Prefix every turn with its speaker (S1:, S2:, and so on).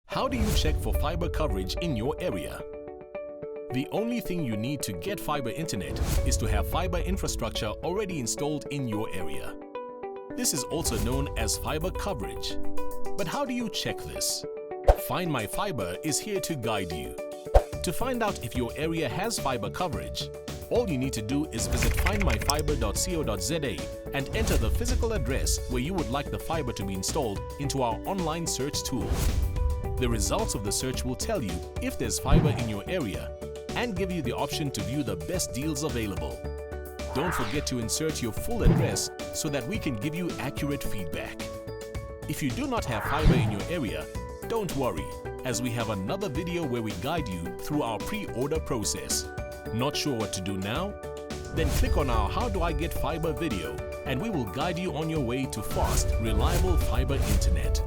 S1: How do you check for fiber coverage in your area? The only thing you need to get fiber internet is to have fiber infrastructure already installed in your area. This is also known as fiber coverage. But how do you check this? Find My Fibre is here to guide you. To find out if your area has fiber coverage, all you need to do is visit findmyfibre.co.za and enter the physical address where you would like the fiber to be installed into our online search tool. The results of the search will tell you if there's fiber in your area and give you the option to view the best deals available. Don't forget to insert your full address so that we can give you accurate feedback. If you do not have fiber in your area, don't worry, as we have another video where we guide you through our pre-order process. Not sure what to do now? Then click on our How Do I Get Fibre video and we will guide you on your way to fast, reliable fiber internet.